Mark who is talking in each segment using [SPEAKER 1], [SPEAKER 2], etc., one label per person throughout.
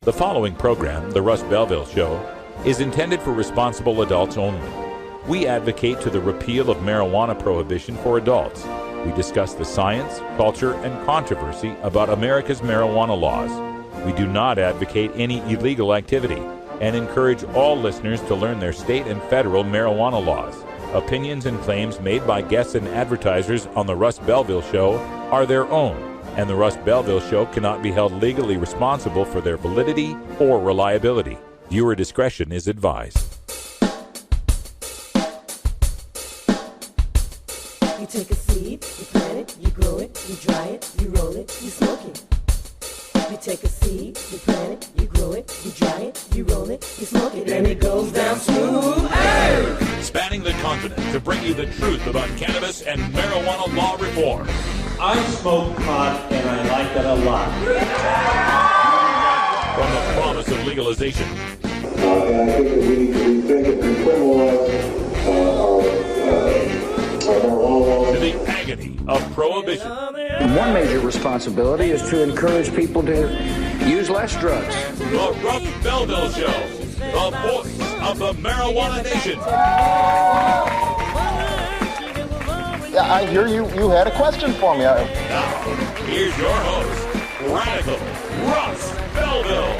[SPEAKER 1] The following program, The Russ Belville Show, is intended for responsible adults only. We advocate to the repeal of marijuana prohibition for adults. We discuss the science, culture, and controversy about America's marijuana laws. We do not advocate any illegal activity and encourage all listeners to learn their state and federal marijuana laws. Opinions and claims made by guests and advertisers on The Russ Belville Show are their own, and The Russ Belville Show cannot be held legally responsible for their validity or reliability. Viewer discretion is advised.
[SPEAKER 2] You take a seed, you plant it, you grow it, you dry it, you roll it, you smoke it. You take a seed, you plant it, you grow it, you dry it, you roll it, you smoke it, and it goes down smooth. Hey!
[SPEAKER 1] Spanning the continent to bring you the truth about cannabis and marijuana law reform.
[SPEAKER 3] I smoke pot and I like it a lot.
[SPEAKER 1] From the promise of legalization.
[SPEAKER 4] And I think that we need to rethink and decriminalize our marijuana laws.
[SPEAKER 1] To the agony of prohibition.
[SPEAKER 5] One major responsibility is to encourage people to use less drugs.
[SPEAKER 1] The Russ Belville Show, the voice of the marijuana nation.
[SPEAKER 6] Yeah, I hear you had a question for me.
[SPEAKER 1] Now, here's your host, Radical Russ Belville.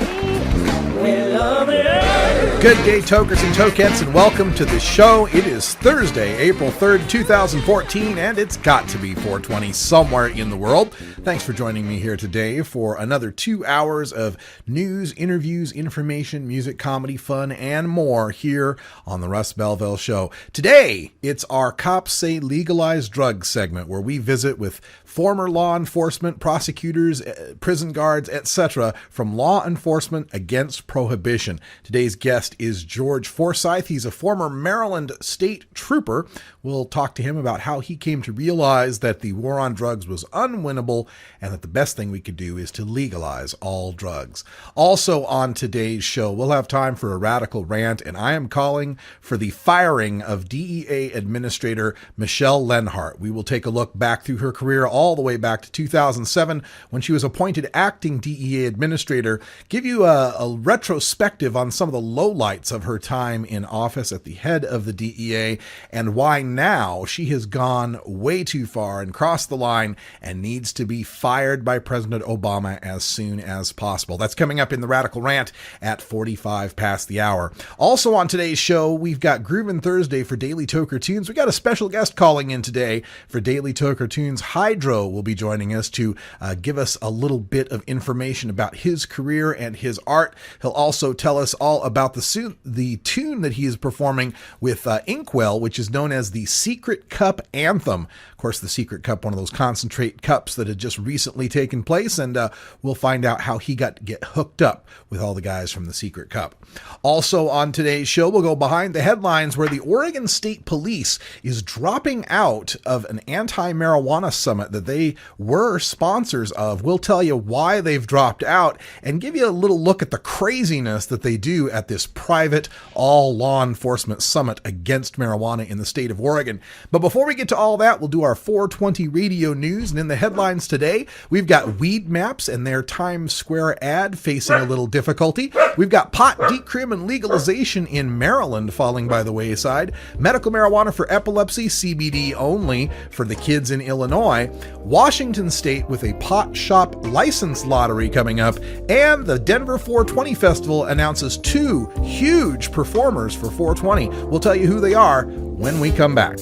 [SPEAKER 7] Good day, tokers and tokettes, and welcome to the show. It is Thursday, April 3rd, 2014, and it's got to be 420 somewhere in the world. Thanks for joining me here today for another 2 hours of news, interviews, information, music, comedy, fun, and more here on the Russ Belville Show. Today, it's our Cops Say Legalized Drugs segment, where we visit with former law enforcement, prosecutors, prison guards, etc. from law enforcement against prohibition. Today's guest is George Forsythe. He's a former Maryland state trooper. We'll talk to him about how he came to realize that the war on drugs was unwinnable and that the best thing we could do is to legalize all drugs. Also on today's show, we'll have time for a radical rant, and I am calling for the firing of DEA Administrator Michelle Lenhart. We will take a look back through her career all the way back to 2007 when she was appointed acting DEA Administrator, give you a retrospective on some of the lowlights of her time in office at the head of the DEA and why now she has gone way too far and crossed the line and needs to be fired by President Obama as soon as possible. That's coming up in the Radical Rant at 45 past the hour. Also on today's show, we've got Groovin' Thursday for Daily Toker Tunes. We got a special guest calling in today for Daily Toker Tunes. Hydro will be joining us to give us a little bit of information about his career and his art. He'll also tell us all about the tune that he is performing with Inkwell, which is known as the Secret Cup Anthem. Of course, the Secret Cup, one of those concentrate cups that had just recently taken place, and we'll find out how he got to get hooked up with all the guys from the Secret Cup. Also on today's show, we'll go behind the headlines where the Oregon State Police is dropping out of an anti-marijuana summit that they were sponsors of. We'll tell you why they've dropped out and give you a little look at the craziness that they do at this private all law enforcement summit against marijuana in the state of Oregon. But before we get to all that, we'll do our 420 radio news. And in the headlines today, we've got Weed Maps and their Times Square ad facing a little difficulty. We've got pot decrim and legalization in Maryland falling by the wayside. Medical marijuana for epilepsy, CBD only for the kids in Illinois. Washington State with a pot shop license lottery coming up. And the Denver 420 Festival announces 2 huge performers for 420. We'll tell you who they are when we come back.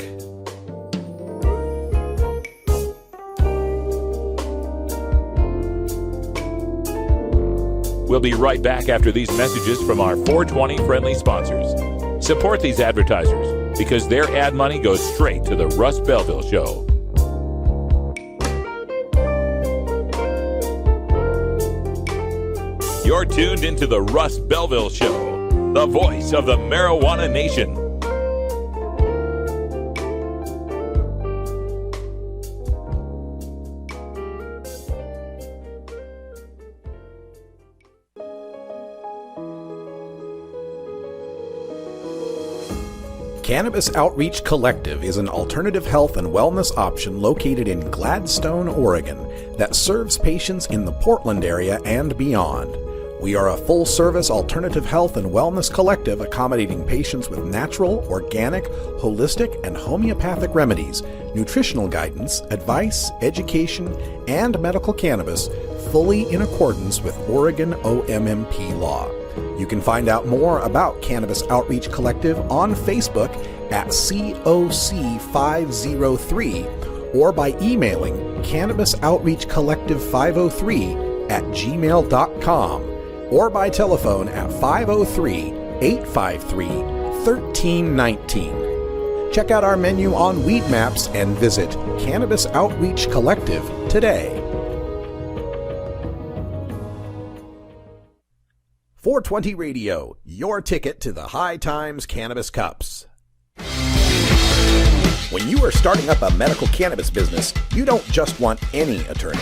[SPEAKER 1] We'll be right back after these messages from our 420 friendly sponsors. Support these advertisers because their ad money goes straight to the Russ Belville Show. You're tuned into the Russ Belville Show, the voice of the marijuana nation.
[SPEAKER 8] Cannabis Outreach Collective is an alternative health and wellness option located in Gladstone, Oregon, that serves patients in the Portland area and beyond. We are a full-service alternative health and wellness collective accommodating patients with natural, organic, holistic, and homeopathic remedies, nutritional guidance, advice, education, and medical cannabis, fully in accordance with Oregon OMMP law. You can find out more about Cannabis Outreach Collective on Facebook at COC503 or by emailing cannabisoutreachcollective503@gmail.com or by telephone at 503-853-1319. Check out our menu on Weed Maps and visit Cannabis Outreach Collective today. 420 Radio, your ticket to the High Times Cannabis Cups. When you are starting up a medical cannabis business, you don't just want any attorney.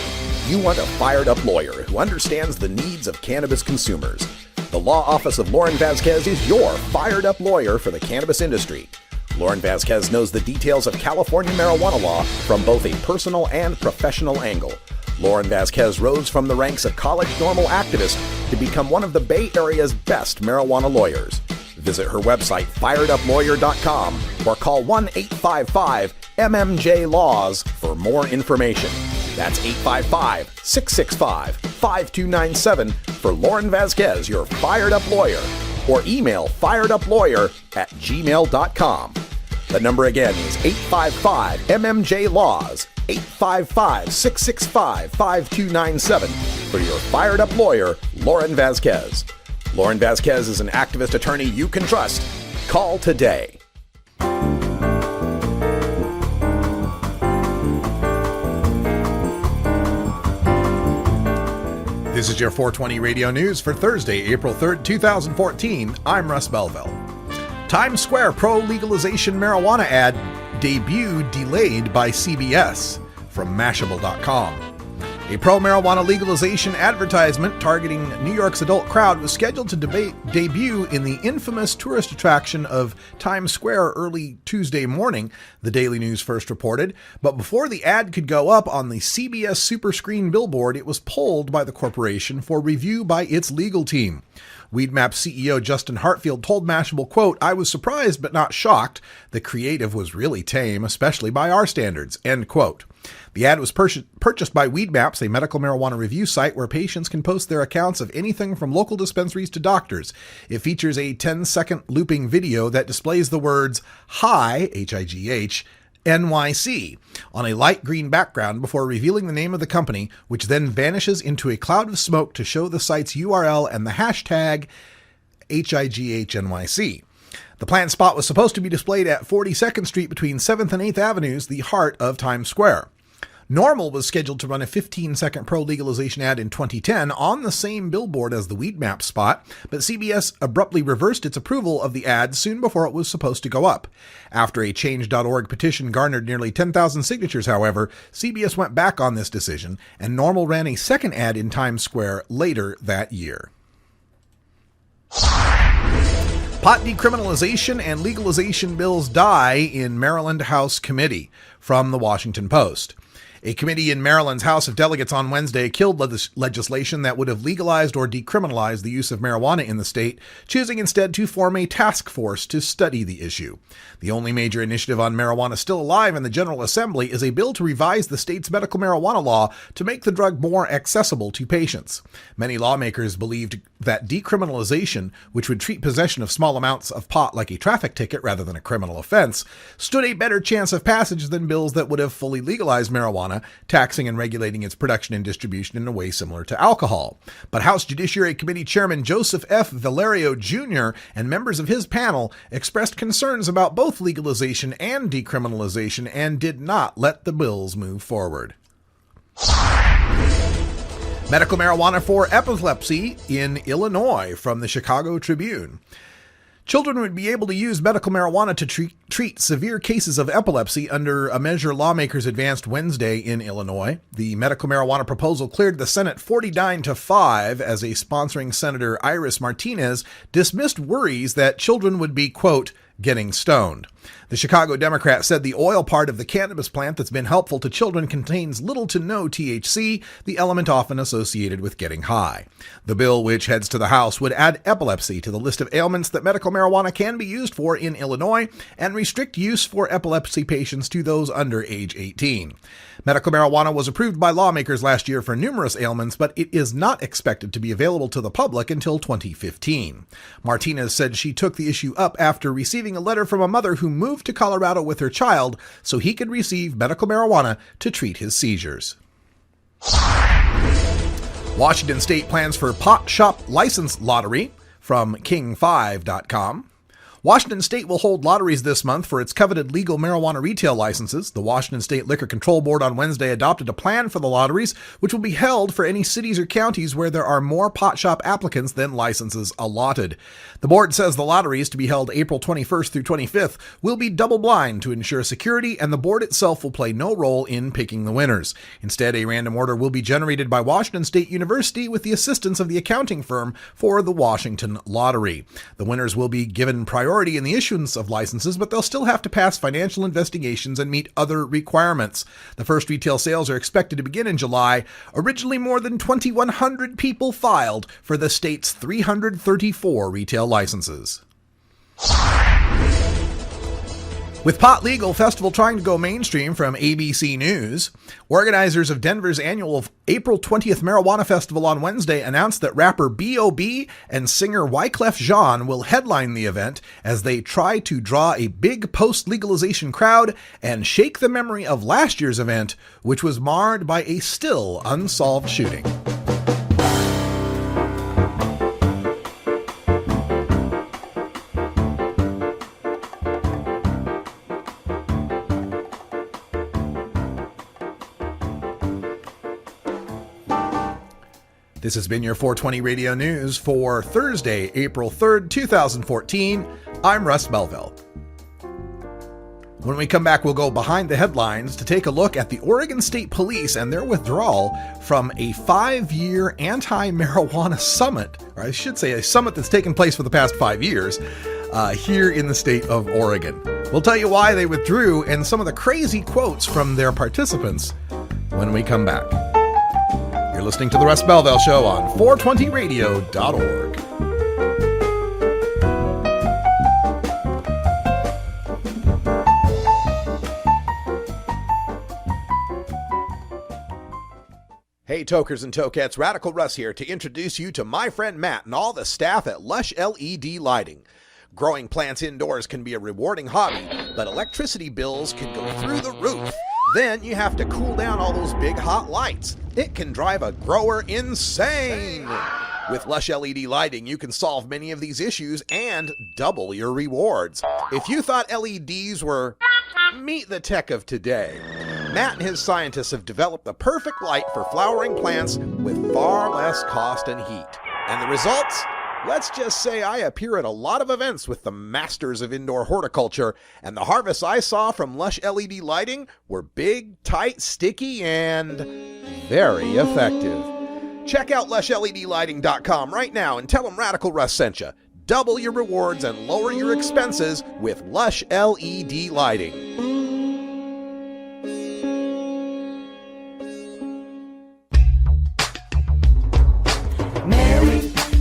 [SPEAKER 8] You want a fired-up lawyer who understands the needs of cannabis consumers. The law office of Lauren Vasquez is your fired-up lawyer for the cannabis industry. Lauren Vasquez knows the details of California marijuana law from both a personal and professional angle. Lauren Vasquez rose from the ranks of college normal activist to become one of the Bay Area's best marijuana lawyers. Visit her website, fireduplawyer.com, or call 1-855-MMJ-LAWS for more information. That's 855-665-5297 for Lauren Vasquez, your fired-up lawyer, or email firedupLawyer@gmail.com. The number again is 855-MMJ-LAWS, 855-665-5297 for your fired-up lawyer, Lauren Vasquez. Lauren Vasquez is an activist attorney you can trust. Call today.
[SPEAKER 7] This is your 420 Radio News for Thursday, April 3rd, 2014. I'm Russ Belville. Times Square pro-legalization marijuana ad debut delayed by CBS from Mashable.com. A pro-marijuana legalization advertisement targeting New York's adult crowd was scheduled to debut in the infamous tourist attraction of Times Square early Tuesday morning, the Daily News first reported. But before the ad could go up on the CBS Superscreen billboard, it was pulled by the corporation for review by its legal team. Weedmap CEO Justin Hartfield told Mashable, quote, "I was surprised but not shocked. The creative was really tame, especially by our standards," end quote. The ad was purchased by Weedmaps, a medical marijuana review site where patients can post their accounts of anything from local dispensaries to doctors. It features a 10-second looping video that displays the words "Hi," H-I-G-H, NYC on a light green background before revealing the name of the company, which then vanishes into a cloud of smoke to show the site's URL and the hashtag HIGHNYC. The planned spot was supposed to be displayed at 42nd Street between 7th and 8th Avenues, the heart of Times Square. Normal was scheduled to run a 15-second pro-legalization ad in 2010 on the same billboard as the Weedmap spot, but CBS abruptly reversed its approval of the ad soon before it was supposed to go up. After a Change.org petition garnered nearly 10,000 signatures, however, CBS went back on this decision, and Normal ran a second ad in Times Square later that year. Pot decriminalization and legalization bills die in Maryland House Committee, from the Washington Post. A committee in Maryland's House of Delegates on Wednesday killed legislation that would have legalized or decriminalized the use of marijuana in the state, choosing instead to form a task force to study the issue. The only major initiative on marijuana still alive in the General Assembly is a bill to revise the state's medical marijuana law to make the drug more accessible to patients. Many lawmakers believed that decriminalization, which would treat possession of small amounts of pot like a traffic ticket rather than a criminal offense, stood a better chance of passage than bills that would have fully legalized marijuana, taxing and regulating its production and distribution in a way similar to alcohol. But House Judiciary Committee Chairman Joseph F. Valerio Jr. and members of his panel expressed concerns about both legalization and decriminalization and did not let the bills move forward. Medical marijuana for epilepsy in Illinois, from the Chicago Tribune. Children would be able to use medical marijuana to treat severe cases of epilepsy under a measure lawmakers advanced Wednesday in Illinois. The medical marijuana proposal cleared the Senate 49-5 as a sponsoring Senator Iris Martinez dismissed worries that children would be, quote, getting stoned. The Chicago Democrat said the oil part of the cannabis plant that's been helpful to children contains little to no THC, the element often associated with getting high. The bill, which heads to the House, would add epilepsy to the list of ailments that medical marijuana can be used for in Illinois and restrict use for epilepsy patients to those under age 18. Medical marijuana was approved by lawmakers last year for numerous ailments, but it is not expected to be available to the public until 2015. Martinez said she took the issue up after receiving a letter from a mother who moved to Colorado with her child so he could receive medical marijuana to treat his seizures. Washington State plans for pot shop license lottery from king5.com. Washington State will hold lotteries this month for its coveted legal marijuana retail licenses. The Washington State Liquor Control Board on Wednesday adopted a plan for the lotteries, which will be held for any cities or counties where there are more pot shop applicants than licenses allotted. The board says the lotteries, to be held April 21st through 25th, will be double-blind to ensure security, and the board itself will play no role in picking the winners. Instead, a random order will be generated by Washington State University with the assistance of the accounting firm for the Washington Lottery. The winners will be given priority in the issuance of licenses, but they'll still have to pass financial investigations and meet other requirements. The first retail sales are expected to begin in July. Originally, more than 2,100 people filed for the state's 334 retail licenses. With Pot Legal Festival trying to go mainstream from ABC News, organizers of Denver's annual April 20th Marijuana Festival on Wednesday announced that rapper B.O.B. and singer Wyclef Jean will headline the event as they try to draw a big post-legalization crowd and shake the memory of last year's event, which was marred by a still unsolved shooting. This has been your 420 Radio News for Thursday, April 3rd, 2014. I'm Russ Belville. When we come back, we'll go behind the headlines to take a look at the Oregon State Police and their withdrawal from a 5-year anti-marijuana summit, or I should say a summit that's taken place for the past 5 years here in the state of Oregon. We'll tell you why they withdrew and some of the crazy quotes from their participants when we come back. You're listening to The Russ Belville Show on 420radio.org. Hey, tokers and tokettes, Radical Russ here to introduce you to my friend Matt and all the staff at Lush LED Lighting. Growing plants indoors can be a rewarding hobby, but electricity bills can go through the roof. Then you have to cool down all those big hot lights. It can drive a grower insane. With Lush LED lighting, you can solve many of these issues and double your rewards. If you thought LEDs were meet the tech of today, Matt and his scientists have developed the perfect light for flowering plants with far less cost and heat. And the results? Let's just say I appear at a lot of events with the masters of indoor horticulture, and the harvests I saw from Lush LED lighting were big, tight, sticky, and very effective. Check out LushLEDlighting.com right now and tell them Radical Russ sent you. Double your rewards and lower your expenses with Lush LED lighting.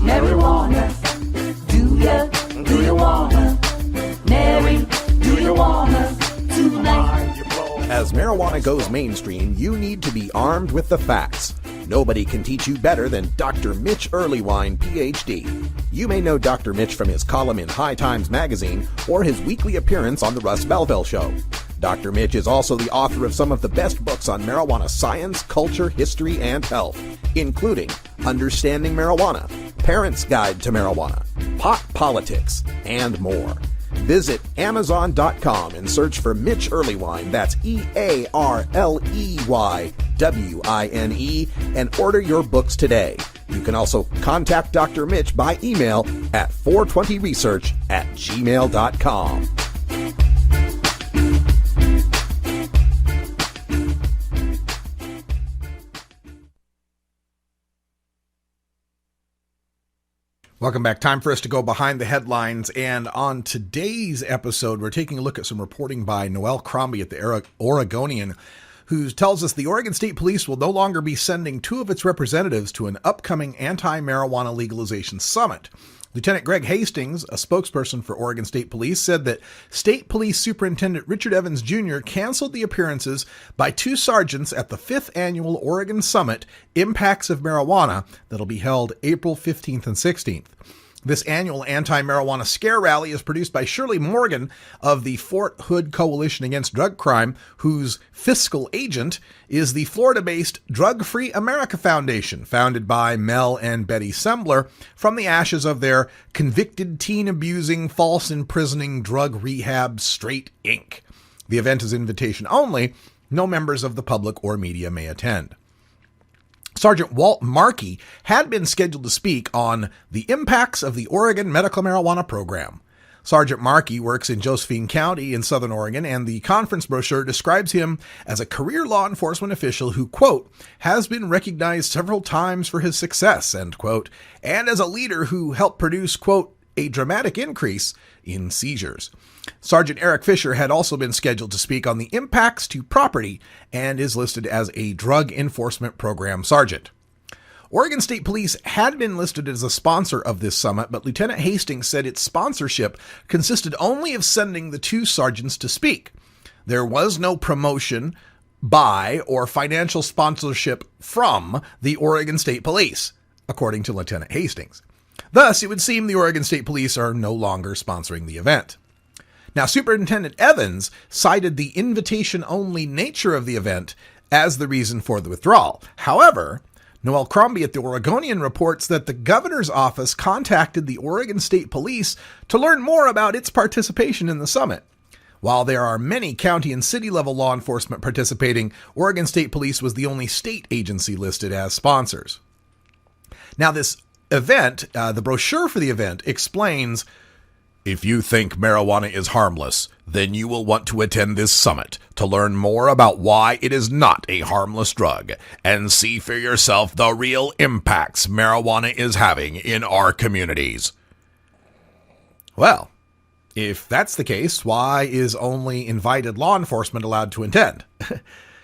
[SPEAKER 2] Marijuana, do you wanna? Mary, do you wanna tonight?
[SPEAKER 8] As marijuana goes mainstream, you need to be armed with the facts. Nobody can teach you better than Dr. Mitch Earlywine, Ph.D. You may know Dr. Mitch from his column in High Times magazine or his weekly appearance on The Russ Belville Show. Dr. Mitch is also the author of some of the best books on marijuana science, culture, history, and health, including Understanding Marijuana, Parents' Guide to Marijuana, Pot Politics, and more. Visit Amazon.com and search for Mitch Earlywine, that's EARLEYWINE, and order your books today. You can also contact Dr. Mitch by email at 420research@gmail.com.
[SPEAKER 7] Welcome back. Time for us to go behind the headlines. And on today's episode, we're taking a look at some reporting by Noel Crombie at the Oregonian, who tells us the Oregon State Police will no longer be sending 2 of its representatives to an upcoming anti-marijuana legalization summit. Lieutenant Greg Hastings, a spokesperson for Oregon State Police, said that State Police Superintendent Richard Evans Jr. canceled the appearances by 2 sergeants at the 5th Annual Oregon Summit, Impacts of Marijuana, that'll be held April 15th and 16th. This annual anti-marijuana scare rally is produced by Shirley Morgan of the Fort Hood Coalition Against Drug Crime, whose fiscal agent is the Florida-based Drug Free America Foundation, founded by Mel and Betty Sembler from the ashes of their convicted teen-abusing, false-imprisoning drug rehab Straight Inc. The event is invitation only. No members of the public or media may attend. Sergeant Walt Markey had been scheduled to speak on the impacts of the Oregon medical marijuana program. Sergeant Markey works in Josephine County in Southern Oregon, and the conference brochure describes him as a career law enforcement official who, quote, has been recognized several times for his success, end quote, and as a leader who helped produce, quote, a dramatic increase in seizures. Sergeant Eric Fisher had also been scheduled to speak on the impacts to property and is listed as a drug enforcement program sergeant. Oregon State Police had been listed as a sponsor of this summit, but Lieutenant Hastings said its sponsorship consisted only of sending the 2 sergeants to speak. There was no promotion by or financial sponsorship from the Oregon State Police, according to Lieutenant Hastings. Thus, it would seem the Oregon State Police are no longer sponsoring the event. Now, Superintendent Evans cited the invitation-only nature of the event as the reason for the withdrawal. However, Noel Crombie at the Oregonian reports that the governor's office contacted the Oregon State Police to learn more about its participation in the summit. While there are many county and city-level law enforcement participating, Oregon State Police was the only state agency listed as sponsors. Now, this event, the brochure for the event, explains, if you think marijuana is harmless, then you will want to attend this summit to learn more about why it is not a harmless drug and see for yourself the real impacts marijuana is having in our communities. Well, if that's the case, why is only invited law enforcement allowed to attend?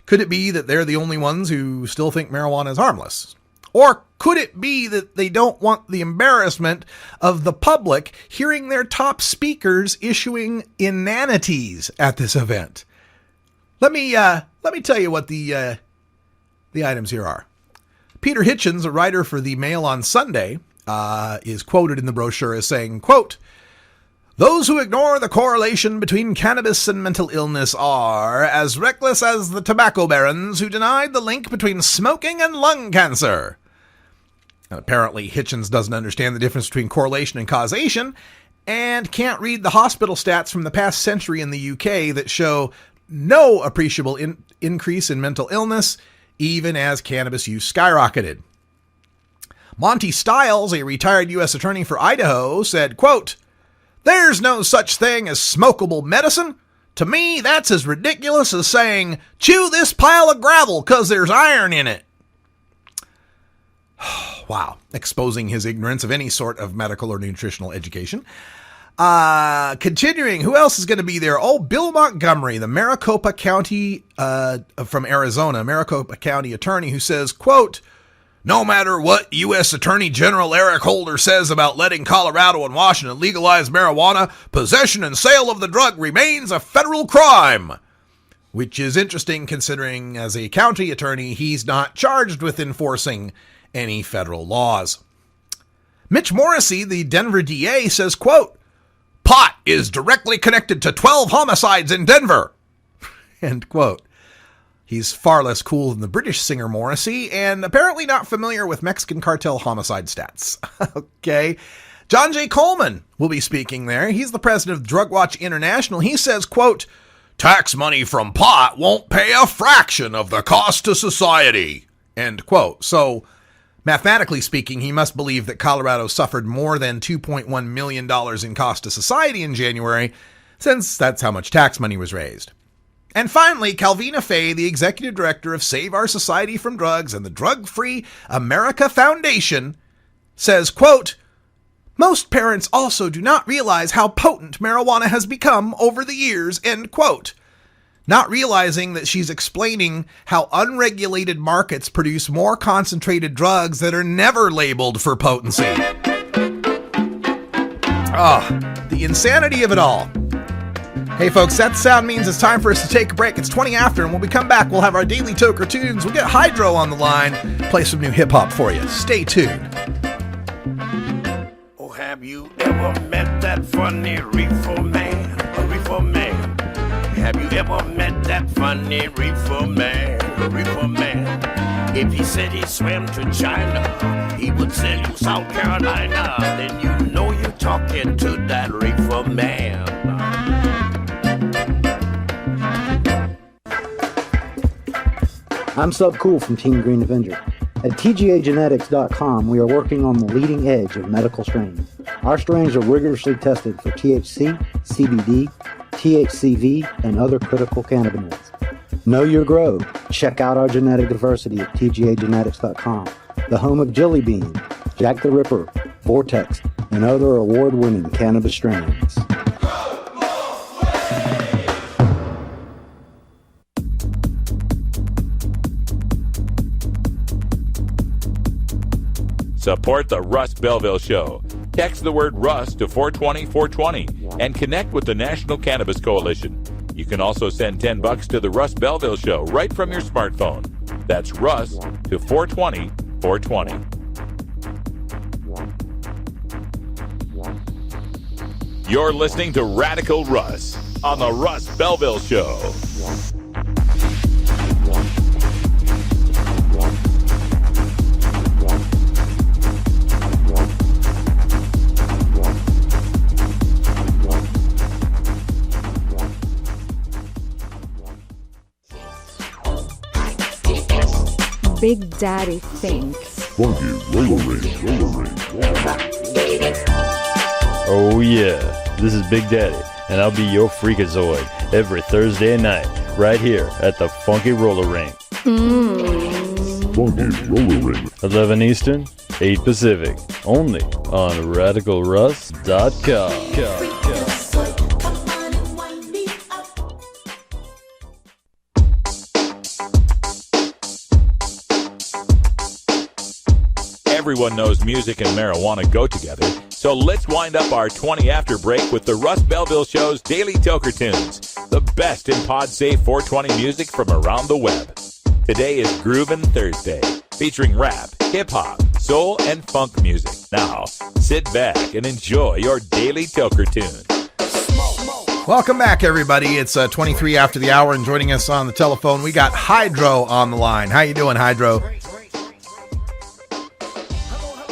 [SPEAKER 7] Could it be that they're the only ones who still think marijuana is harmless? Or could it be that they don't want the embarrassment of the public hearing their top speakers issuing inanities at this event? Let me tell you what the items here are. Peter Hitchens, a writer for the Mail on Sunday, is quoted in the brochure as saying, quote, those who ignore the correlation between cannabis and mental illness are as reckless as the tobacco barons who denied the link between smoking and lung cancer. And apparently, Hitchens doesn't understand the difference between correlation and causation and can't read the hospital stats from the past century in the UK that show no appreciable increase in mental illness, even as cannabis use skyrocketed. Monty Stiles, a retired U.S. attorney for Idaho, said, quote, there's no such thing as smokable medicine. To me, that's as ridiculous as saying, chew this pile of gravel because there's iron in it. Wow, exposing his ignorance of any sort of medical or nutritional education. Continuing, who else is going to be there? Oh, Bill Montgomery, the Maricopa County, from Arizona, Maricopa County attorney, who says, quote, no matter what U.S. Attorney General Eric Holder says about letting Colorado and Washington legalize marijuana, possession and sale of the drug remains a federal crime. Which is interesting considering as a county attorney, he's not charged with enforcing any federal laws. Mitch Morrissey, the Denver DA, says, quote, pot is directly connected to 12 homicides in Denver. End quote. He's far less cool than the British singer Morrissey, and apparently not familiar with Mexican cartel homicide stats. Okay. John J. Coleman will be speaking there. He's the president of Drug Watch International. He says, quote, tax money from pot won't pay a fraction of the cost to society. End quote. So, mathematically speaking, he must believe that Colorado suffered more than $2.1 million in cost to society in January, since that's how much tax money was raised. And finally, Calvina Fay, the executive director of Save Our Society from Drugs and the Drug Free America Foundation, says, quote, Most parents also do not realize how potent marijuana has become over the years, end quote. Not realizing that she's explaining how unregulated markets produce more concentrated drugs that are never labeled for potency. The insanity of it all. Hey folks, that sound means it's time for us to take a break. It's 20 after, and when we come back, we'll have our daily Toker Tunes. We'll get Hydro on the line, play some new hip-hop for you. Stay tuned.
[SPEAKER 9] Oh, have you ever met that funny reefer man? A reefer man. Have you ever met that funny reefer man? A reefer man. If he said he swam to China, he would sell you South Carolina. Then you know you're talking to that reefer man.
[SPEAKER 10] I'm Sub Cool from Team Green Avenger. At TGAgenetics.com, we are working on the leading edge of medical strains. Our strains are rigorously tested for THC, CBD, THCV, and other critical cannabinoids. Know your grow. Check out our genetic diversity at TGAgenetics.com, the home of Jelly Bean, Jack the Ripper, Vortex, and other award-winning cannabis strains.
[SPEAKER 1] Support the Russ Belville Show. Text the word Russ to 420-420 and connect with the National Cannabis Coalition. You can also send $10 to the Russ Belville Show right from your smartphone. That's Russ to 420-420. You're listening to Radical Russ on the Russ Belville Show.
[SPEAKER 11] Big Daddy thinks.
[SPEAKER 12] Funky roller ring. Oh yeah, this is Big Daddy, and I'll be your freakazoid every Thursday night, right here at the Funky Roller Ring. Funky Roller Ring. 11 Eastern, 8 Pacific, only on RadicalRuss.com.
[SPEAKER 1] Everyone knows music and marijuana go together, so let's wind up our 20 after break with the Russ Belville Show's Daily Toker Tunes, the best in pod-safe 420 music from around the web. Today is Groovin' Thursday, featuring rap, hip-hop, soul, and funk music. Now, sit back and enjoy your Daily Toker Tune.
[SPEAKER 7] Welcome back, everybody. It's 23 after the hour, and joining us on the telephone, we got Hydro on the line. How you doing, Hydro?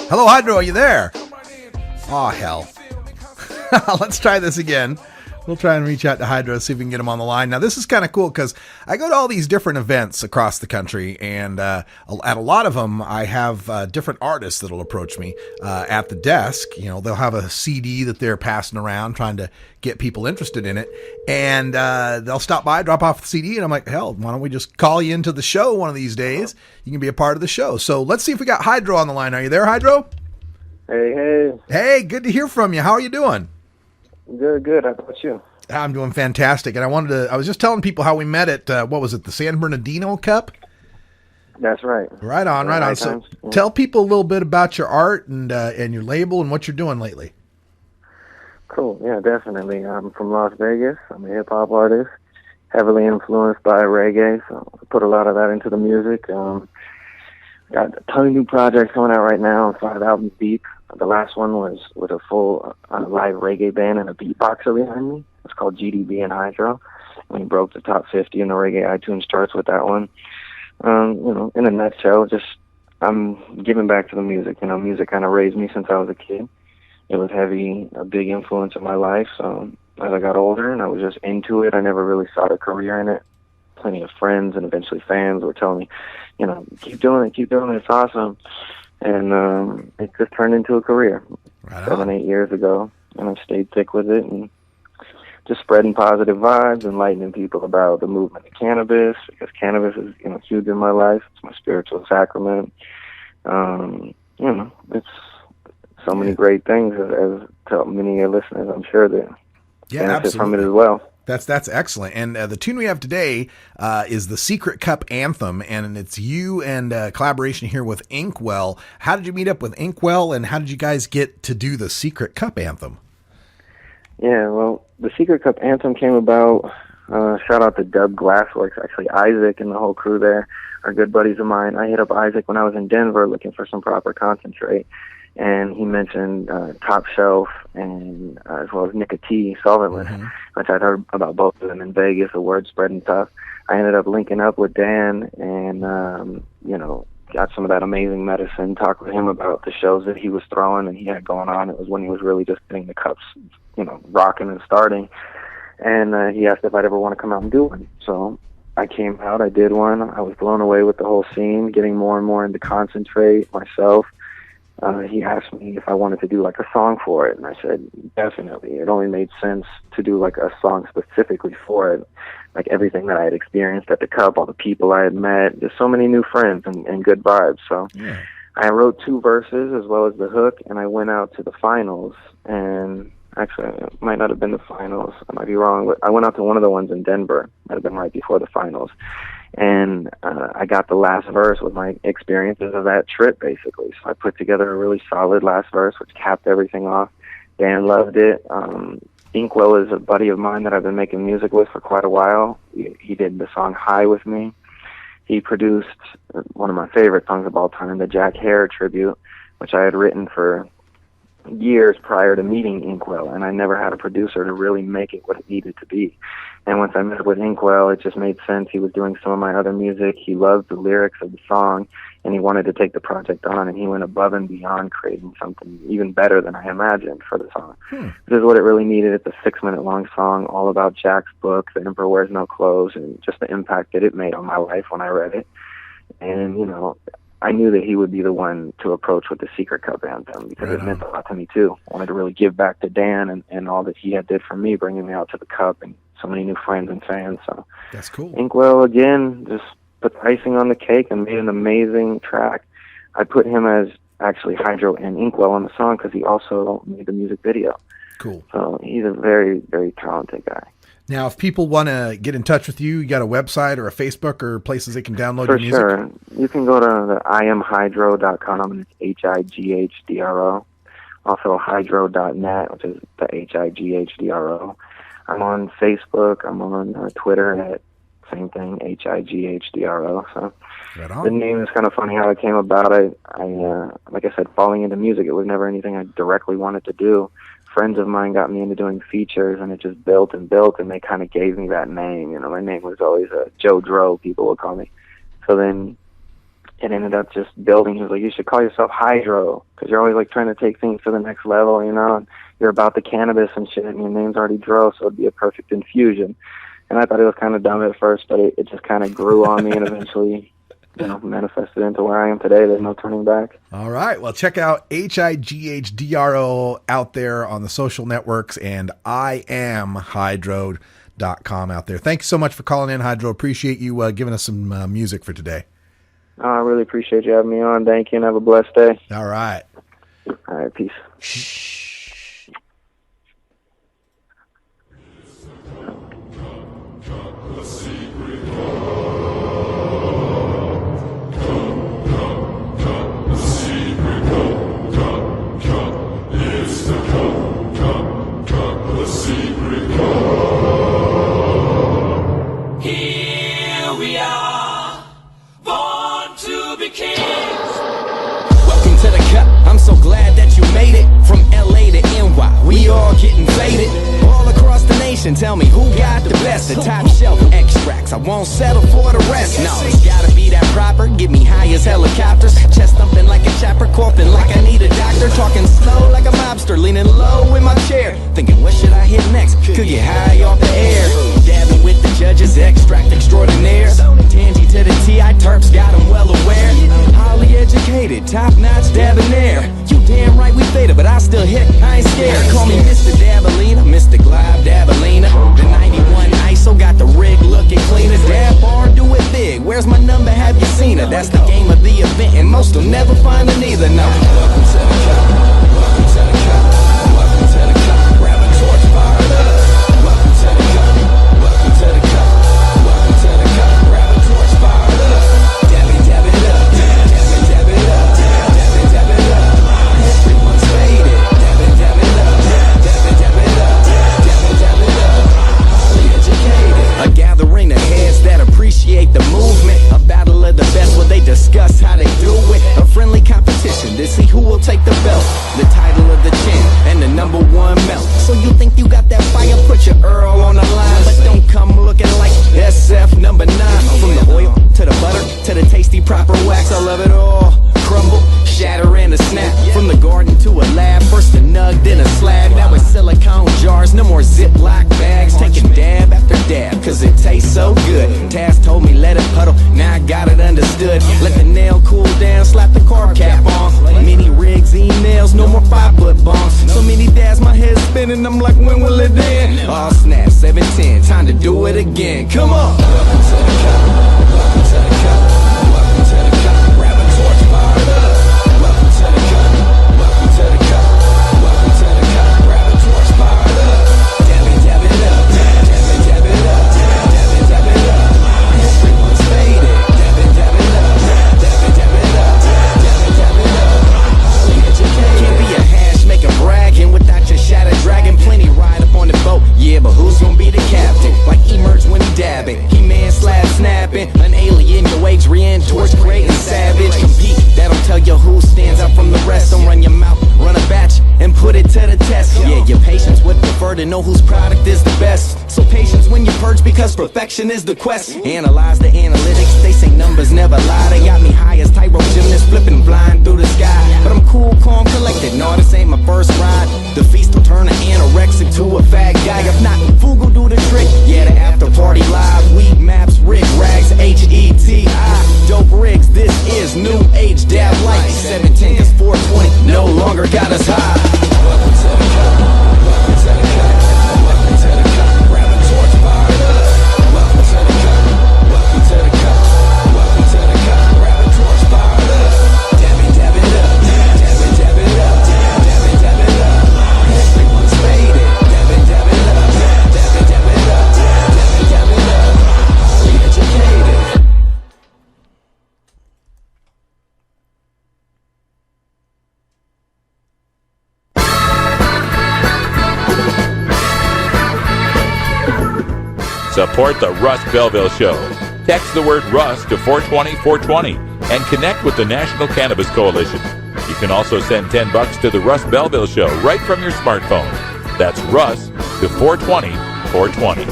[SPEAKER 7] Hello, Hydro, are you there? Oh, hell. Let's try this again. We'll try and reach out to Hydro, see if we can get him on the line. Now, this is kind of cool because I go to all these different events across the country, and at a lot of them, I have different artists that'll approach me at the desk. You know, they'll have a CD that they're passing around, trying to get people interested in it, and they'll stop by, drop off the CD, and I'm like, hell, why don't we just call you into the show one of these days? You can be a part of the show. So let's see if we got Hydro on the line. Are you there, Hydro?
[SPEAKER 13] Hey.
[SPEAKER 7] Hey, good to hear from you. How are you doing?
[SPEAKER 13] Good. How about you?
[SPEAKER 7] I'm doing fantastic. And I was just telling people how we met at, what was it, the San Bernardino Cup?
[SPEAKER 13] That's right.
[SPEAKER 7] Right on. So tell people a little bit about your art and your label and what you're doing lately.
[SPEAKER 13] Cool. Yeah, definitely. I'm from Las Vegas. I'm a hip-hop artist, heavily influenced by reggae, so I put a lot of that into the music. Got a ton of new projects coming out right now, 5 albums deep. The last one was with a full live reggae band and a beatboxer behind me. It's called GDB and Hydro. And we broke the top 50 in the reggae iTunes charts with that one. In a nutshell, just I'm giving back to the music. You know, music kind of raised me since I was a kid. It was a big influence in my life. So as I got older and I was just into it, I never really sought a career in it. Plenty of friends and eventually fans were telling me, you know, keep doing it, it's awesome. And it just turned into a career 7-8 years ago, and I've stayed thick with it and just spreading positive vibes, enlightening people about the movement of cannabis, because cannabis is, you know, huge in my life. It's my spiritual sacrament. It's so many great things as to many of your listeners. I'm sure that benefit from it as well.
[SPEAKER 7] That's excellent. And the tune we have today is the Secret Cup Anthem, and it's you and collaboration here with Inkwell. How did you meet up with Inkwell, and how did you guys get to do the Secret Cup Anthem?
[SPEAKER 13] Yeah, well, the Secret Cup Anthem came about, shout out to Dub Glassworks, actually Isaac and the whole crew there are good buddies of mine. I hit up Isaac when I was in Denver looking for some proper concentrate, and he mentioned Top Shelf and as well as Nicotine Solventless, which I'd heard about both of them in Vegas, the word spread and stuff. I ended up linking up with Dan and, got some of that amazing medicine, talked with him about the shows that he was throwing and he had going on. It was when he was really just getting the cups, rocking and starting. And he asked if I'd ever want to come out and do one. So I came out, I did one. I was blown away with the whole scene, getting more and more into concentrate myself. He asked me if I wanted to do like a song for it, and I said definitely. It only made sense to do like a song specifically for it, like everything that I had experienced at the Cup, all the people I had met, just so many new friends and good vibes. So I wrote 2 verses as well as the hook, and I went out to the finals. And actually, it might not have been the finals. I might be wrong, but I went out to one of the ones in Denver. Might have been right before the finals. And I got the last verse with my experiences of that trip, basically. So I put together a really solid last verse, which capped everything off. Dan loved it. Inkwell is a buddy of mine that I've been making music with for quite a while. He did the song High with me. He produced one of my favorite songs of all time, the Jack Hare tribute, which I had written for years prior to meeting Inkwell, and I never had a producer to really make it what it needed to be. And once I met with Inkwell, it just made sense. He was doing some of my other music. He loved the lyrics of the song, and he wanted to take the project on, and he went above and beyond creating something even better than I imagined for the song. This is what it really needed. It's a 6-minute long song all about Jack's book, The Emperor Wears No Clothes, and just the impact that it made on my life when I read it. And, I knew that he would be the one to approach with the Secret Cup Anthem because it meant a lot to me too. I wanted to really give back to Dan and all that he had did for me, bringing me out to the Cup and so many new friends and fans. So
[SPEAKER 7] that's cool.
[SPEAKER 13] Inkwell, again, just put the icing on the cake and made an amazing track. I put him as actually Hydro and Inkwell on the song because he also made the music video.
[SPEAKER 7] Cool.
[SPEAKER 13] So he's a very, very talented guy.
[SPEAKER 7] Now, if people want to get in touch with you, you got a website or a Facebook or places they can download your music?
[SPEAKER 13] For sure. You can go to the IamHydro.com, and it's HIGHDRO. Also, hydro.net, which is the HIGHDRO. I'm on Facebook. I'm on Twitter at same thing, HIGHDRO. So the name is kind of funny how it came about. I like I said, falling into music, it was never anything I directly wanted to do. Friends of mine got me into doing features, and it just built, and they kind of gave me that name. My name was always Joe Dro, people would call me. So then it ended up just building. He was like, you should call yourself Hydro, because you're always like trying to take things to the next level, and you're about the cannabis and shit, and your name's already Dro, so it'd be a perfect infusion. And I thought it was kind of dumb at first, but it just kind of grew on me and eventually manifested into where I am today. There's no turning back.
[SPEAKER 7] All right. Well, check out HIGHDRO out there on the social networks and IamHydro.com out there. Thanks so much for calling in, Hydro. Appreciate you giving us some music for today.
[SPEAKER 13] I really appreciate you having me on. Thank you, and have a blessed day.
[SPEAKER 7] All right.
[SPEAKER 13] All right. Peace.
[SPEAKER 14] Here we are, born to be kings.
[SPEAKER 15] Welcome to the Cup. I'm so glad that you made it. From LA to NY, we all getting faded. All across the nation, tell me who got the best. The top shelf extracts, I won't settle for the rest. No, it's gotta be that proper. Give me high as helicopters. Chest thumping like a chopper, coughing like I need a doctor. Talking slow like a mobster, leaning low in my chair. Thinking, what should I hit next? Could get high off the air. Dabbing with the judges, extract extraordinaire. Tangy to the T.I. Terps got them well aware. Highly educated, top notch debonair. You damn right we faded, but I still hit, I ain't scared. Call me Mr. Dabalina, Mr. Glide Dabalina. The 91 ISO got the rig looking cleaner. Dab bar, do it big. Where's my number? Have you seen her? That's the game of the event, and most will never find her neither. No. Welcome to the Cup. see who will take the belt, the title of the champ, and the #1 melt. So you think you got that fire? Put your Earl on the line, but don't come looking like SF #9. From the oil to the butter to the tasty proper wax, I love it all. Crumble, shatter, and a snap. From the garden to a lab, first a nug, then a slab. Now it's silicone jars, no more Ziploc bags. Taking dab after dab, cause it tastes so good. Taz told me let it puddle, now I got it understood. Let the nail cool down, slap the car cap on. Mini rigs, emails, no more 5-foot bongs. So many dads, my head's spinning, I'm like, when will it end? Oh snap, 710, time to do it again. Come on! Welcome to the cup, welcome to the cup, welcome to the cup. Grab a torch, fire it up. Welcome to the cup, welcome to the cup, welcome to the cup. Grab a torch, fire it up. Dab it up, dab it, dab it up, dab it up. Everyone's faded. Dab it up, dab it up, dab it up. Can't be a hash, make a bragging without your shadow dragon. Plenty ride up on the boat, yeah, but who's gonna be the captain? Like emerge when he dabbing, He-Man slab snapping, an alien, your waves re-end, torch creating savage. Compete, that'll tell you who stands out from the rest. Don't run your mouth, run a batch, and put it to the test. Yeah, your patience would prefer to know whose product is the best. So patience when you purge, because perfection is the quest. Analyze the analytics, they say numbers never lie. They got me high as tightrope gymnast, flipping blind through the sky. But I'm cool, calm, collected, no, this ain't my first ride. The feast will turn an anorexic to a fat guy. If not, Fugal do the trick, yeah, the after party live. Weed maps, rig rags, HETI. Dope rigs, this is new age dab life. 17 is 420, no longer got us high. Welcome to the cup, welcome to the cup, welcome to the cup. Grab a torch, fire it up. Welcome to the cup, welcome to the cup, welcome to the cup. Grab a torch, fire it up. Dab it up, dab it, dab it up, dab it up. Everyone's faded. Dab it up, dab it up, dab it up. Highly educated.
[SPEAKER 1] Support the Russ Belville Show. Text the word Russ to 420-420 and connect with the National Cannabis Coalition. You can also send $10 to the Russ Belville Show right from your smartphone. That's Russ to 420-420.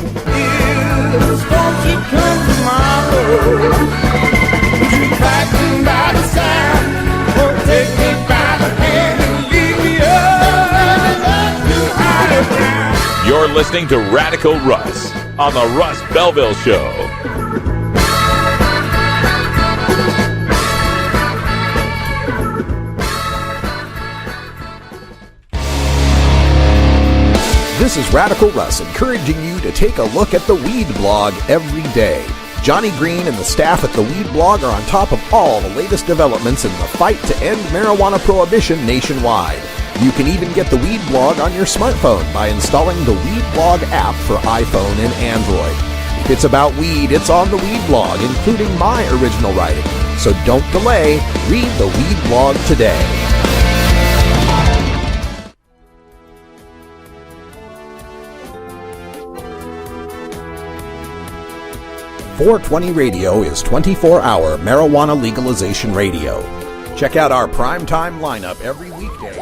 [SPEAKER 1] You're listening to Radical Russ on the Russ Belville Show.
[SPEAKER 8] This is Radical Russ encouraging you to take a look at the Weed Blog every day. Johnny Green and the staff at the Weed Blog are on top of all the latest developments in the fight to end marijuana prohibition nationwide. You can even get the Weed Blog on your smartphone by installing the Weed Blog app for iPhone and Android. If it's about weed, it's on the Weed Blog, including my original writing. So don't delay, read the Weed Blog today. .420 Radio is 24-hour marijuana legalization radio. Check out our primetime lineup every weekday.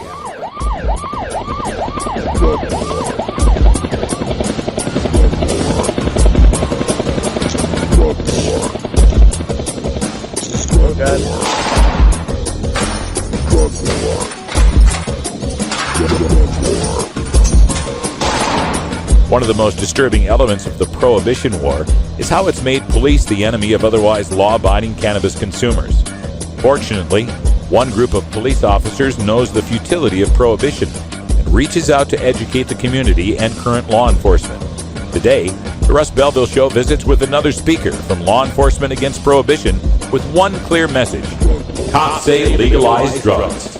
[SPEAKER 1] One of the most disturbing elements of the Prohibition War is how it's made police the enemy of otherwise law-abiding cannabis consumers. Fortunately, one group of police officers knows the futility of prohibition and reaches out to educate the community and current law enforcement. Today, the Russ Belville Show visits with another speaker from Law Enforcement Against Prohibition with one clear message. Cops say legalize drugs.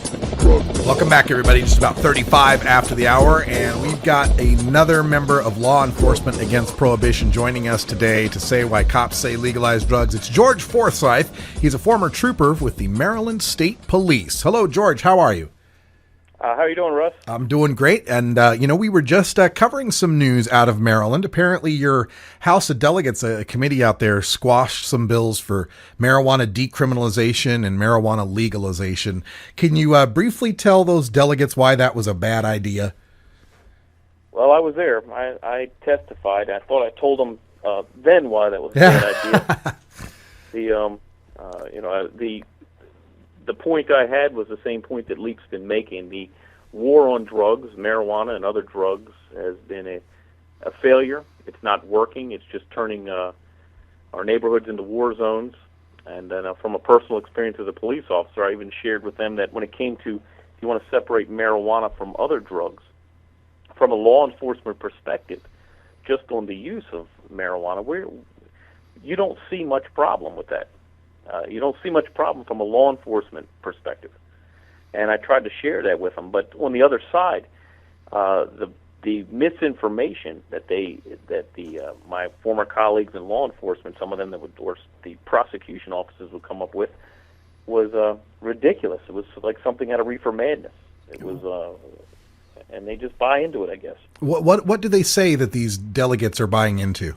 [SPEAKER 7] Welcome back, everybody. Just about 35 after the hour, and we've got another member of Law Enforcement Against Prohibition joining us today to say why cops say legalize drugs. It's George Forsythe. He's a former trooper with the Maryland State Police. Hello, George. How are you?
[SPEAKER 16] How are you doing, Russ?
[SPEAKER 7] I'm doing great. And, we were just covering some news out of Maryland. Apparently, your House of Delegates, a committee out there, squashed some bills for marijuana decriminalization and marijuana legalization. Can you briefly tell those delegates why that was a bad idea?
[SPEAKER 16] Well, I was there. I testified. I thought I told them then why that was a bad idea. The point I had was the same point that Leap's been making. The war on drugs, marijuana and other drugs, has been a failure. It's not working. It's just turning our neighborhoods into war zones. And then from a personal experience as a police officer, I even shared with them that when it came to, if you want to separate marijuana from other drugs, from a law enforcement perspective, just on the use of marijuana, you don't see much problem with that. You don't see much problem from a law enforcement perspective, and I tried to share that with them. But on the other side, the misinformation that my former colleagues in law enforcement, some of them or the prosecution officers would come up with, was ridiculous. It was like something out of Reefer Madness. It was, and they just buy into it, I guess.
[SPEAKER 7] What do they say that these delegates are buying into?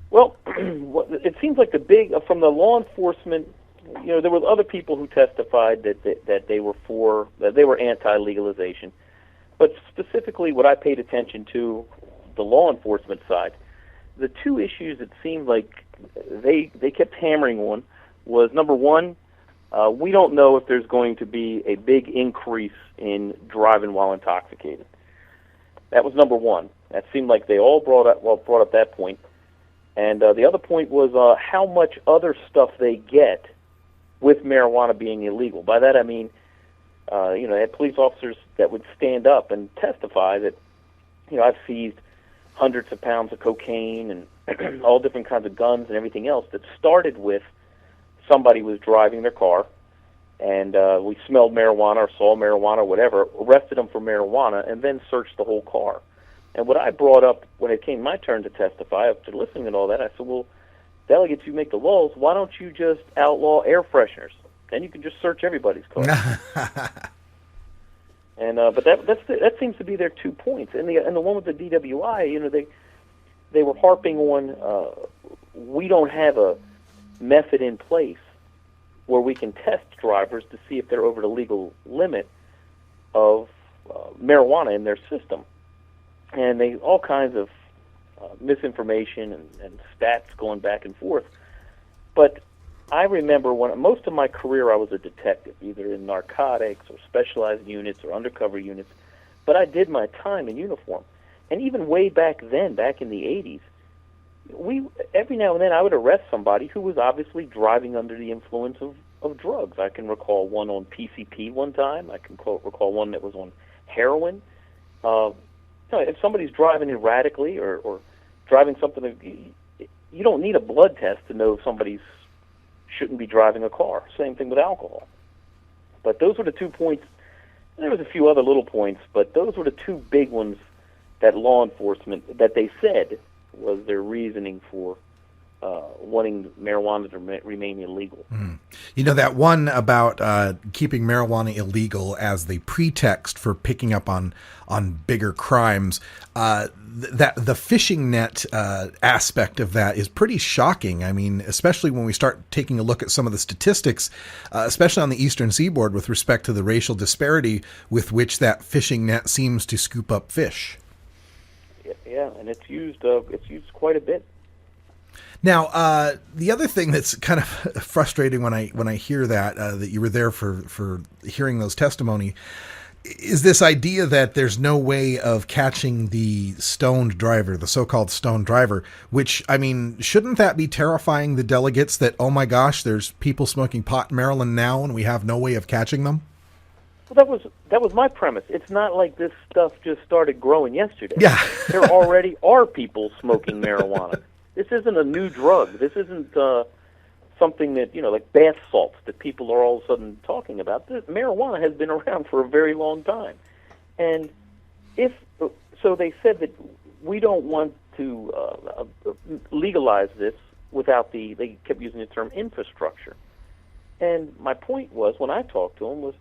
[SPEAKER 16] Well, it seems like from the law enforcement, there were other people who testified that they were anti-legalization, but specifically what I paid attention to, the law enforcement side, the two issues it seemed like they kept hammering on was, number one, we don't know if there's going to be a big increase in driving while intoxicated. That was number one. That seemed like they all brought up that point. And the other point was how much other stuff they get with marijuana being illegal. By that I mean, they had police officers that would stand up and testify that, I've seized hundreds of pounds of cocaine and all different kinds of guns and everything else that started with somebody was driving their car and we smelled marijuana or saw marijuana or whatever, arrested them for marijuana, and then searched the whole car. And what I brought up when it came my turn to testify, after listening and all that, I said, well, delegates, you make the laws, why don't you just outlaw air fresheners? Then you can just search everybody's car. And but that seems to be their 2 points. And the one with the DWI, they were harping on we don't have a method in place where we can test drivers to see if they're over the legal limit of marijuana in their system. And they all kinds of misinformation and stats going back and forth. But I remember when most of my career I was a detective, either in narcotics or specialized units or undercover units. But I did my time in uniform. And even way back then, back in the 80s, every now and then I would arrest somebody who was obviously driving under the influence of drugs. I can recall one on PCP one time. I can recall one that was on heroin. If somebody's driving erratically or driving something, you don't need a blood test to know if somebody shouldn't be driving a car. Same thing with alcohol. But those were the 2 points. There was a few other little points, but those were the two big ones that law enforcement, that they said was their reasoning for wanting marijuana to remain illegal.
[SPEAKER 7] That one about keeping marijuana illegal as the pretext for picking up on bigger crimes, that the fishing net aspect of that is pretty shocking. I mean, especially when we start taking a look at some of the statistics, especially on the eastern seaboard with respect to the racial disparity with which that fishing net seems to scoop up fish.
[SPEAKER 16] Yeah, and it's used quite a bit.
[SPEAKER 7] Now, the other thing that's kind of frustrating when I hear that you were there for hearing those testimony is this idea that there's no way of catching the stoned driver, the so-called stoned driver, which, I mean, shouldn't that be terrifying the delegates that, oh my gosh, there's people smoking pot in Maryland now and we have no way of catching them?
[SPEAKER 16] Well, that was my premise. It's not like this stuff just started growing yesterday.
[SPEAKER 7] Yeah.
[SPEAKER 16] There already are people smoking marijuana. This isn't a new drug. This isn't something that, like bath salts that people are all of a sudden talking about. Marijuana has been around for a very long time. And so they said that we don't want to legalize this without they kept using the term infrastructure. And my point was, when I talked to them, was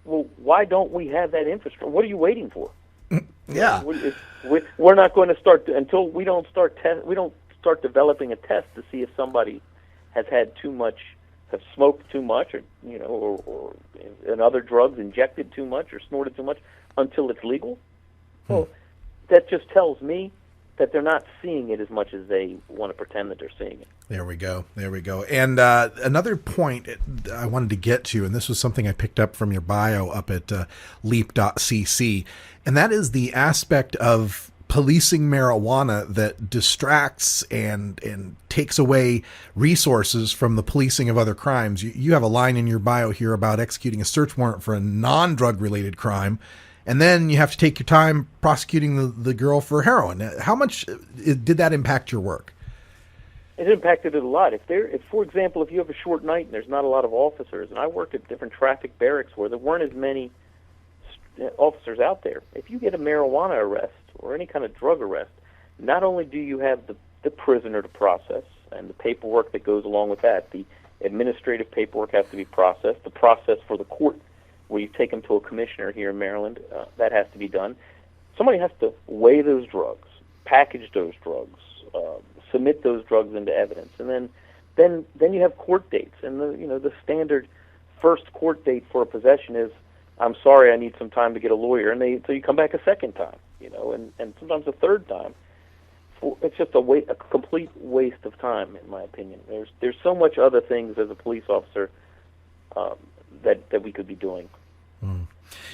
[SPEAKER 16] well, why don't we have that infrastructure? What are you waiting for?
[SPEAKER 7] Yeah.
[SPEAKER 16] We're not going to start until we don't start developing a test to see if somebody has had too much, have smoked too much, or and other drugs injected too much or snorted too much until it's legal. Well, that just tells me that they're not seeing it as much as they want to pretend that they're seeing it.
[SPEAKER 7] There we go. And another point I wanted to get to, and this was something I picked up from your bio up at leap.cc, and that is the aspect of policing marijuana that distracts and takes away resources from the policing of other crimes. You have a line in your bio here about executing a search warrant for a non-drug related crime, and then you have to take your time prosecuting the girl for heroin. How much did that impact your work?
[SPEAKER 16] It impacted it a lot. If, for example, if you have a short night and there's not a lot of officers, and I worked at different traffic barracks where there weren't as many officers out there, if you get a marijuana arrest or any kind of drug arrest, not only do you have the prisoner to process and the paperwork that goes along with that, the administrative paperwork has to be processed, the process for the court where you take them to a commissioner here in Maryland, that has to be done. Somebody has to weigh those drugs, package those drugs, submit those drugs into evidence, and then you have court dates. And the standard first court date for a possession is, I'm sorry, I need some time to get a lawyer, and so you come back a second time, and sometimes a third time. It's just a complete waste of time, in my opinion. There's so much other things as a police officer that we could be doing.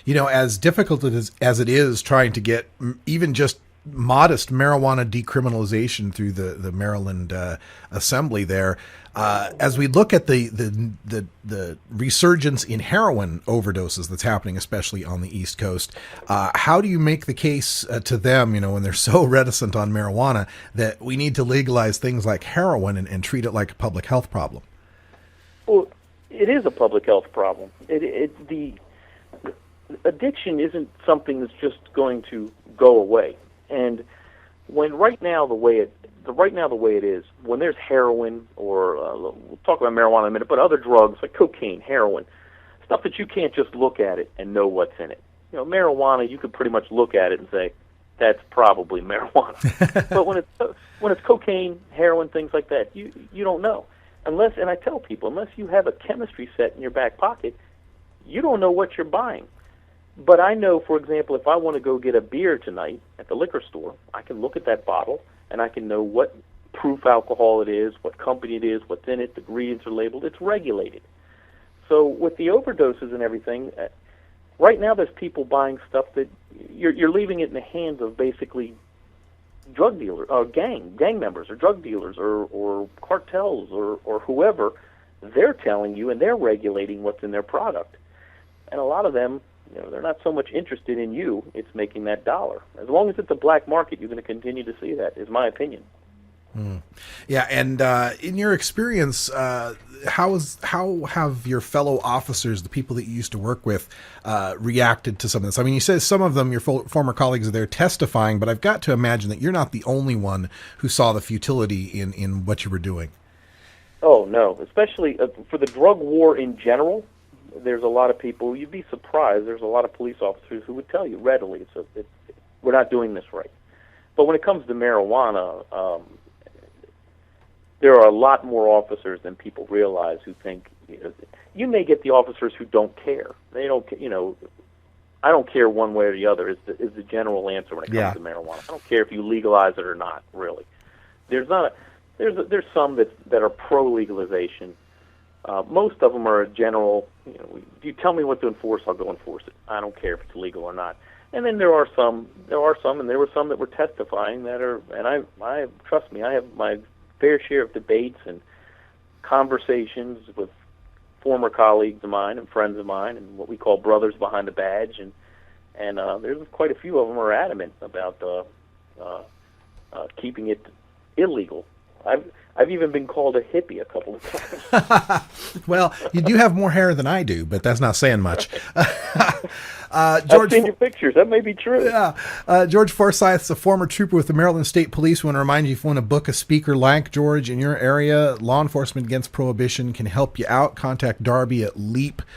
[SPEAKER 7] As difficult as it is trying to get even just modest marijuana decriminalization through the Maryland Assembly there, as we look at the resurgence in heroin overdoses that's happening, especially on the East Coast, how do you make the case to them, when they're so reticent on marijuana, that we need to legalize things like heroin and treat it like a public health problem?
[SPEAKER 16] Well, it is a public health problem. The addiction isn't something that's just going to go away. And when right now the way it is, when there's heroin, or we'll talk about marijuana in a minute, but other drugs like cocaine, heroin, stuff that you can't just look at it and know what's in it. Marijuana, you could pretty much look at it and say that's probably marijuana. But when it's cocaine, heroin, things like that, you don't know. And I tell people, unless you have a chemistry set in your back pocket, you don't know what you're buying. But I know, for example, if I want to go get a beer tonight at the liquor store, I can look at that bottle and I can know what proof alcohol it is, what company it is, what's in it, the ingredients are labeled. It's regulated. So with the overdoses and everything, right now there's people buying stuff that you're leaving it in the hands of basically drug dealers, or gang members, or drug dealers, or cartels, or whoever. They're telling you and they're regulating what's in their product. And a lot of them, they're not so much interested in you. It's making that dollar. As long as it's a black market, you're going to continue to see that, is my opinion.
[SPEAKER 7] Yeah, and in your experience, how have your fellow officers, the people that you used to work with, reacted to some of this? I mean, you said some of them, your former colleagues, are there testifying, but I've got to imagine that you're not the only one who saw the futility in what you were doing.
[SPEAKER 16] Oh, no. Especially for the drug war in general, there's a lot of people, you'd be surprised, there's a lot of police officers who would tell you readily, we're not doing this right. But when it comes to marijuana, there are a lot more officers than people realize who think, you may get the officers who don't care. They don't, I don't care one way or the other is the general answer when it comes to marijuana. I don't care if you legalize it or not, really. There's some that are pro-legalization. Most of them are a general, if you tell me what to enforce, I'll go enforce it. I don't care if it's legal or not. And then there were some that were testifying that are, and I trust me, I have my fair share of debates and conversations with former colleagues of mine and friends of mine and what we call brothers behind the badge, and there's quite a few of them are adamant about keeping it illegal. I've even been called a hippie a couple of times.
[SPEAKER 7] Well, you do have more hair than I do, but that's not saying much. George,
[SPEAKER 16] I've seen your pictures. That may be true.
[SPEAKER 7] Yeah. George Forsythe is a former trooper with the Maryland State Police. We want to remind you, if you want to book a speaker like George in your area, Law Enforcement Against Prohibition can help you out. Contact Darby at leap.cc,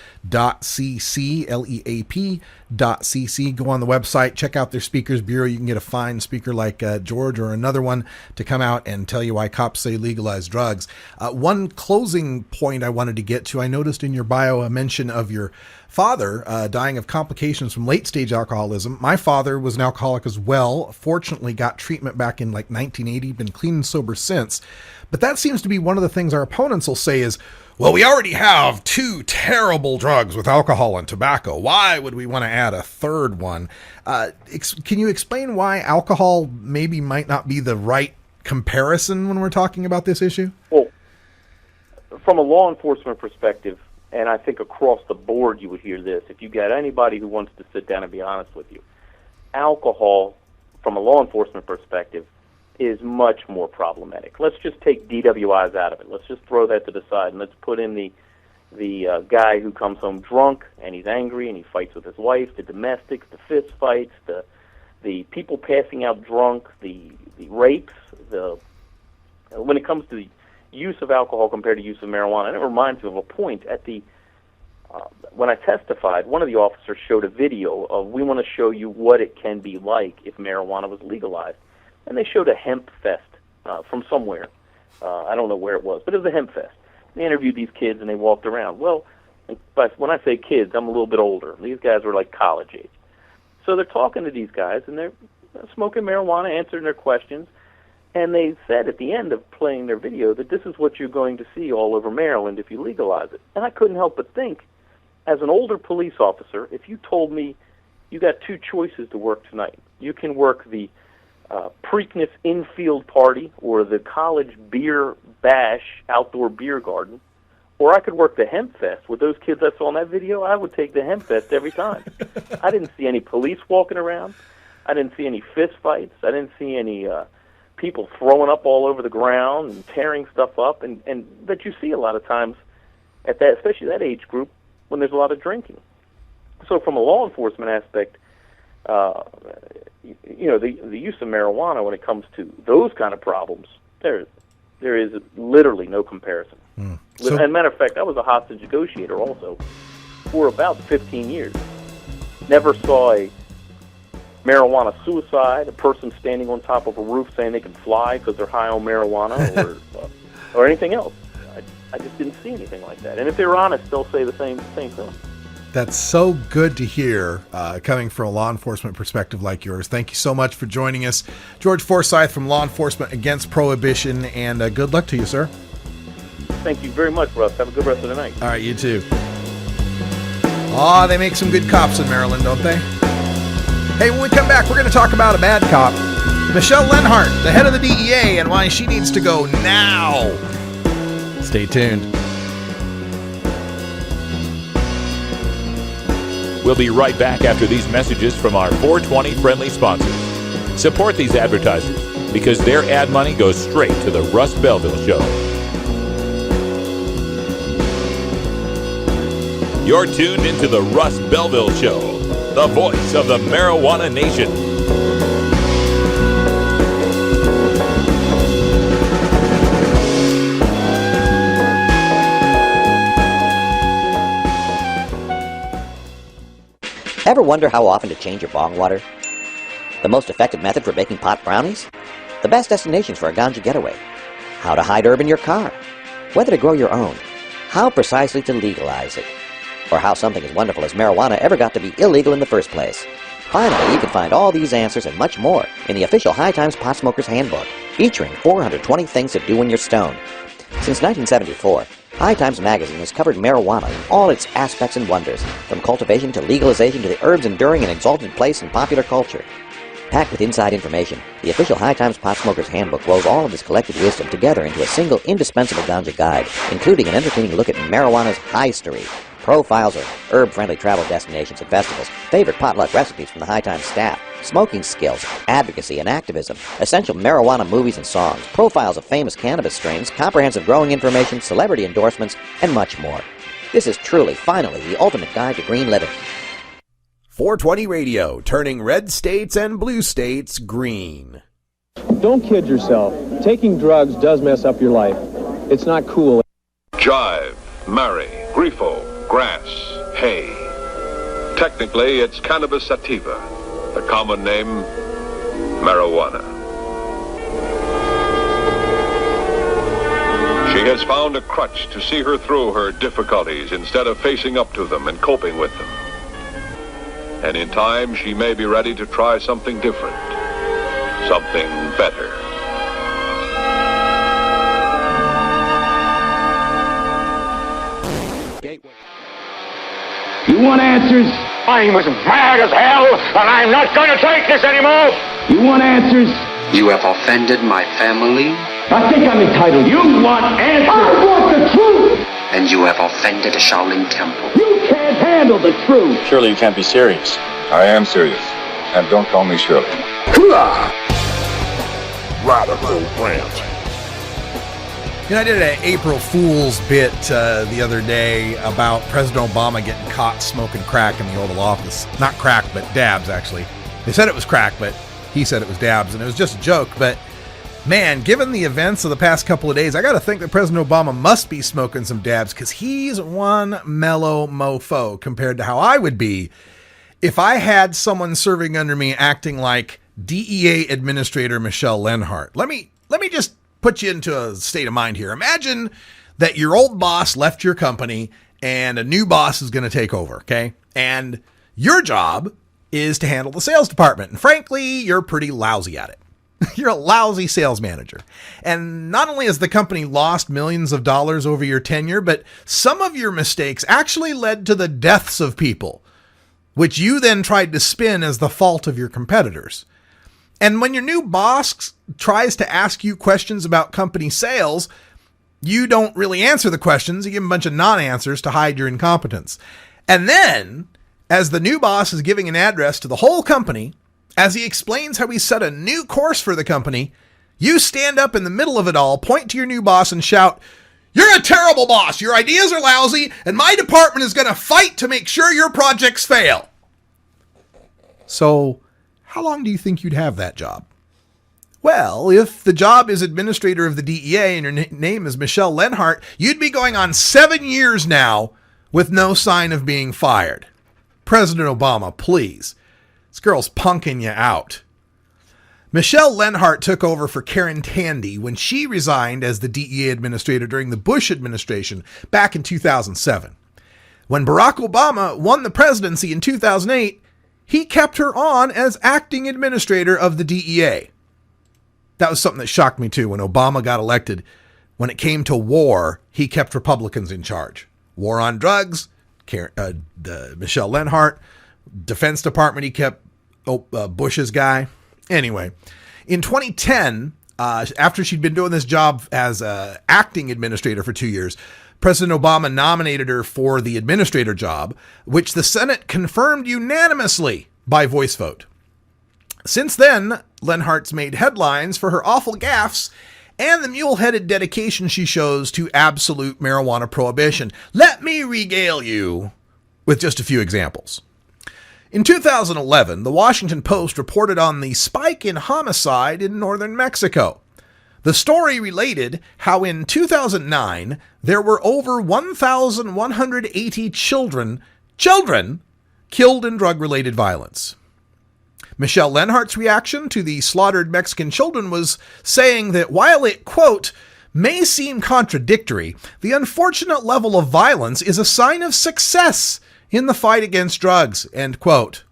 [SPEAKER 7] leap.cc. Go on the website, check out their speakers bureau. You can get a fine speaker like George or another one to come out and tell you why cops say legalize drugs. One closing point I wanted to get to, I noticed in your bio a mention of your father dying of complications from late-stage alcoholism. My father was an alcoholic as well. Fortunately, got treatment back in like 1980, been clean and sober since. But that seems to be one of the things our opponents will say is, well, we already have 2 terrible drugs with alcohol and tobacco. Why would we want to add a third one? Can you explain why alcohol maybe might not be the right comparison when we're talking about this issue?
[SPEAKER 16] Well, from a law enforcement perspective, and I think across the board you would hear this, if you got anybody who wants to sit down and be honest with you, alcohol, from a law enforcement perspective, is much more problematic. Let's just take DWIs out of it. Let's just throw that to the side, and let's put in the guy who comes home drunk, and he's angry, and he fights with his wife, the domestics, the fist fights, the people passing out drunk, the rapes, when it comes to the use of alcohol compared to use of marijuana. And it reminds me of a point at when I testified, one of the officers showed a video of, we want to show you what it can be like if marijuana was legalized. And they showed a hemp fest from somewhere. I don't know where it was, but it was a hemp fest. They interviewed these kids, and they walked around. Well, but when I say kids, I'm a little bit older. These guys were like college age. So they're talking to these guys, and they're smoking marijuana, answering their questions. And they said at the end of playing their video that this is what you're going to see all over Maryland if you legalize it. And I couldn't help but think, as an older police officer, if you told me you got 2 choices to work tonight, you can work the Preakness infield party or the college beer bash outdoor beer garden, or I could work the hemp fest with those kids I saw in that video, I would take the hemp fest every time. I didn't see any police walking around. I didn't see any fist fights. I didn't see any people throwing up all over the ground and tearing stuff up, and that you see a lot of times at that, especially that age group, when there's a lot of drinking. So from a law enforcement aspect, the use of marijuana when it comes to those kind of problems, there is literally no comparison. So, and matter of fact, I was a hostage negotiator also for about 15 years. Never saw a marijuana suicide, a person standing on top of a roof saying they can fly because they're high on marijuana, or anything else. I just didn't see anything like that. And if they're honest, they'll say the same thing.
[SPEAKER 7] That's so good to hear, coming from a law enforcement perspective like yours. Thank you so much for joining us. George Forsythe from Law Enforcement Against Prohibition, and good luck to you, sir.
[SPEAKER 16] Thank you very much, Russ. Have a good rest of the night.
[SPEAKER 7] All right, you too. They make some good cops in Maryland, don't they? Hey, when we come back, we're going to talk about a bad cop, Michelle Lenhart, the head of the DEA, and why she needs to go now. Stay tuned.
[SPEAKER 1] We'll be right back after these messages from our 420 friendly sponsors. Support these advertisers because their ad money goes straight to the Russ Belville Show. You're tuned into the Russ Belville Show, the voice of the marijuana nation.
[SPEAKER 17] Ever wonder how often to change your bong water? The most effective method for baking pot brownies? The best destinations for a ganja getaway? How to hide herb in your car? Whether to grow your own? How precisely to legalize it? Or how something as wonderful as marijuana ever got to be illegal in the first place? Finally, you can find all these answers and much more in the official High Times Pot Smoker's Handbook, featuring 420 things to do when you're stoned. Since 1974, High Times Magazine has covered marijuana in all its aspects and wonders, from cultivation to legalization to the herb's enduring and exalted place in popular culture. Packed with inside information, the official High Times Pot Smoker's Handbook rolls all of this collected wisdom together into a single indispensable ganja guide, including an entertaining look at marijuana's history, profiles of herb-friendly travel destinations and festivals, favorite potluck recipes from the High Times staff, smoking skills, advocacy and activism, essential marijuana movies and songs, profiles of famous cannabis strains, comprehensive growing information, celebrity endorsements, and much more. This is truly, finally, the ultimate guide to green living.
[SPEAKER 8] 420 Radio, turning red states and blue states green.
[SPEAKER 18] Don't kid yourself. Taking drugs does mess up your life. It's not cool.
[SPEAKER 19] Jive, marry, grifo, grass, hay. Technically, it's cannabis sativa, the common name, marijuana. She has found a crutch to see her through her difficulties instead of facing up to them and coping with them. And in time, she may be ready to try something different, something better.
[SPEAKER 20] You want answers? I'm as mad as hell, and I'm not going to take this anymore! You want answers?
[SPEAKER 21] You have offended my family.
[SPEAKER 20] I think I'm entitled. You want answers? I want the truth!
[SPEAKER 21] And you have offended a Shaolin temple.
[SPEAKER 20] You can't handle the truth!
[SPEAKER 22] Surely you can't be serious.
[SPEAKER 23] I am serious. And don't call me Shirley.
[SPEAKER 8] Radical Rant.
[SPEAKER 7] You know, I did an April Fool's bit the other day about President Obama getting caught smoking crack in the Oval Office. Not crack, but dabs, actually. They said it was crack, but he said it was dabs, and it was just a joke. But, man, given the events of the past couple of days, I got to think that President Obama must be smoking some dabs, because he's one mellow mofo compared to how I would be if I had someone serving under me acting like DEA Administrator Michelle Lenhart. Let me just put you into a state of mind here. Imagine that your old boss left your company and a new boss is going to take over, okay? And your job is to handle the sales department. And frankly, you're pretty lousy at it. You're a lousy sales manager. And not only has the company lost millions of dollars over your tenure, but some of your mistakes actually led to the deaths of people, which you then tried to spin as the fault of your competitors. And when your new boss tries to ask you questions about company sales, you don't really answer the questions. You give them a bunch of non-answers to hide your incompetence. And then, as the new boss is giving an address to the whole company, as he explains how he set a new course for the company, you stand up in the middle of it all, point to your new boss and shout, "You're a terrible boss. Your ideas are lousy, and my department is going to fight to make sure your projects fail." So, how long do you think you'd have that job? Well, if the job is administrator of the DEA and your name is Michelle Lenhart, you'd be going on 7 years now with no sign of being fired. President Obama, please. This girl's punking you out. Michelle Lenhart took over for Karen Tandy when she resigned as the DEA administrator during the Bush administration back in 2007. When Barack Obama won the presidency in 2008, he kept her on as acting administrator of the DEA. That was something that shocked me too when Obama got elected. When it came to war, he kept Republicans in charge. War on drugs, Michelle Lenhart. Defense Department, he kept Bush's guy. Anyway, in 2010, after she'd been doing this job as acting administrator for 2 years, President Obama nominated her for the administrator job, which the Senate confirmed unanimously by voice vote. Since then, Lenhart's made headlines for her awful gaffes and the mule-headed dedication she shows to absolute marijuana prohibition. Let me regale you with just a few examples. In 2011, the Washington Post reported on the spike in homicide in northern Mexico. The story related how in 2009, there were over 1,180 children killed in drug-related violence. Michelle Lenhart's reaction to the slaughtered Mexican children was saying that while it, quote, may seem contradictory, the unfortunate level of violence is a sign of success in the fight against drugs, end quote.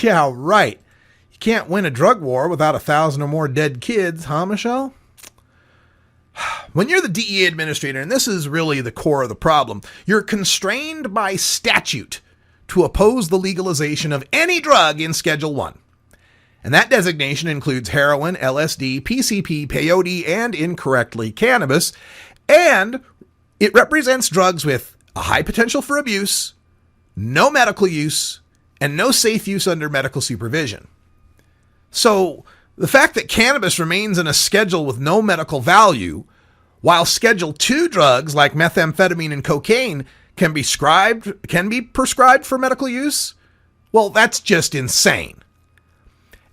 [SPEAKER 7] Yeah, right. Can't win a drug war without 1,000 or more dead kids, huh, Michelle? When you're the DEA administrator, and this is really the core of the problem, you're constrained by statute to oppose the legalization of any drug in Schedule 1. And that designation includes heroin, LSD, PCP, peyote, and incorrectly cannabis. And it represents drugs with a high potential for abuse, no medical use, and no safe use under medical supervision. So the fact that cannabis remains in a schedule with no medical value, while Schedule 2 drugs like methamphetamine and cocaine can be prescribed for medical use, Well, that's just insane.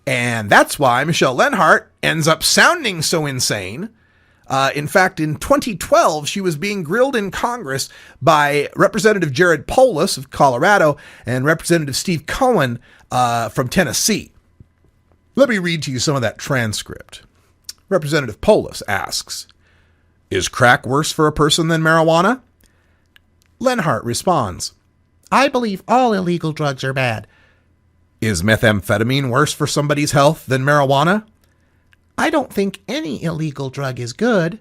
[SPEAKER 7] And that's why Michelle Lenhart ends up sounding so insane. In fact, in 2012, she was being grilled in Congress by Representative Jared Polis of Colorado and Representative Steve Cohen from Tennessee. Let me read to you some of that transcript. Representative Polis asks, "Is crack worse for a person than marijuana?" Lenhart responds, "I believe all illegal drugs are bad." "Is methamphetamine worse for somebody's health than marijuana?" "I don't think any illegal drug is good."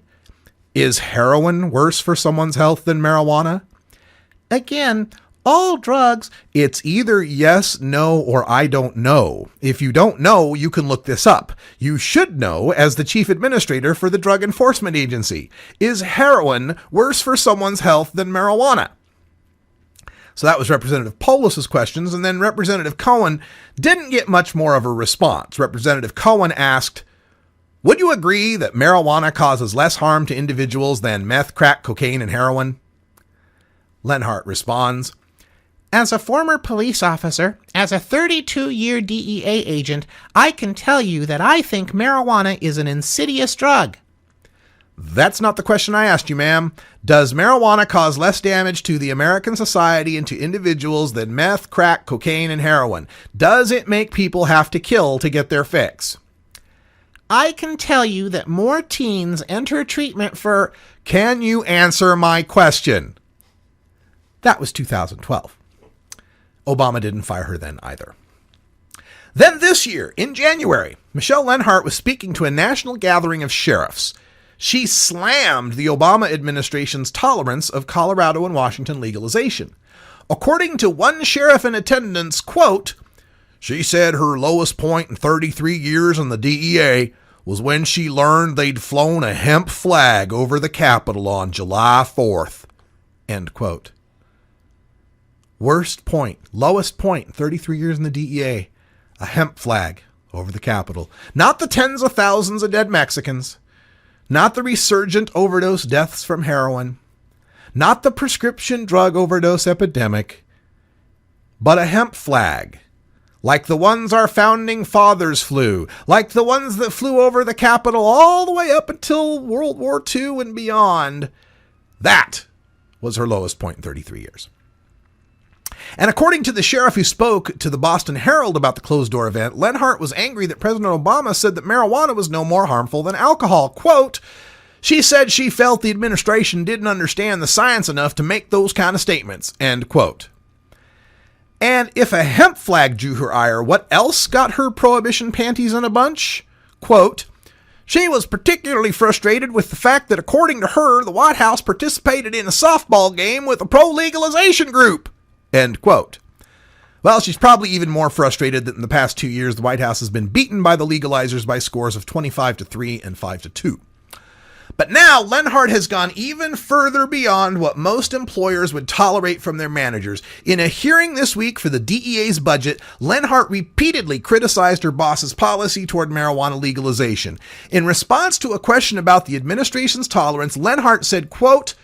[SPEAKER 7] "Is heroin worse for someone's health than marijuana?" Again, all drugs, it's either yes, no, or I don't know. If you don't know, you can look this up. You should know as the chief administrator for the Drug Enforcement Agency. Is heroin worse for someone's health than marijuana? So that was Representative Polis's questions, and then Representative Cohen didn't get much more of a response. Representative Cohen asked, "Would you agree that marijuana causes less harm to individuals than meth, crack, cocaine, and heroin?" Lenhart responds, "As a former police officer, as a 32-year DEA agent, I can tell you that I think marijuana is an insidious drug." "That's not the question I asked you, ma'am. Does marijuana cause less damage to the American society and to individuals than meth, crack, cocaine, and heroin? Does it make people have to kill to get their fix?" "I can tell you that more teens enter treatment for..." "Can you answer my question?" That was 2012. Obama didn't fire her then either. Then this year, in January, Michelle Lenhart was speaking to a national gathering of sheriffs. She slammed the Obama administration's tolerance of Colorado and Washington legalization. According to one sheriff in attendance, quote, "She said her lowest point in 33 years in the DEA was when she learned they'd flown a hemp flag over the Capitol on July 4th. End quote. Worst point, lowest point, 33 years in the DEA, a hemp flag over the Capitol. Not the tens of thousands of dead Mexicans, not the resurgent overdose deaths from heroin, not the prescription drug overdose epidemic, but a hemp flag, like the ones our founding fathers flew, like the ones that flew over the Capitol all the way up until World War II and beyond. That was her lowest point in 33 years. And according to the sheriff who spoke to the Boston Herald about the closed-door event, Lenhart was angry that President Obama said that marijuana was no more harmful than alcohol. Quote, "She said she felt the administration didn't understand the science enough to make those kind of statements." End quote. And if a hemp flag drew her ire, what else got her prohibition panties in a bunch? Quote, "She was particularly frustrated with the fact that, according to her, the White House participated in a softball game with a pro-legalization group." End quote. Well, she's probably even more frustrated that in the past 2 years, the White House has been beaten by the legalizers by scores of 25-3 and 5-2. But now Lenhart has gone even further beyond what most employers would tolerate from their managers. In a hearing this week for the DEA's budget, Lenhart repeatedly criticized her boss's policy toward marijuana legalization. In response to a question about the administration's tolerance, Lenhart said, quote,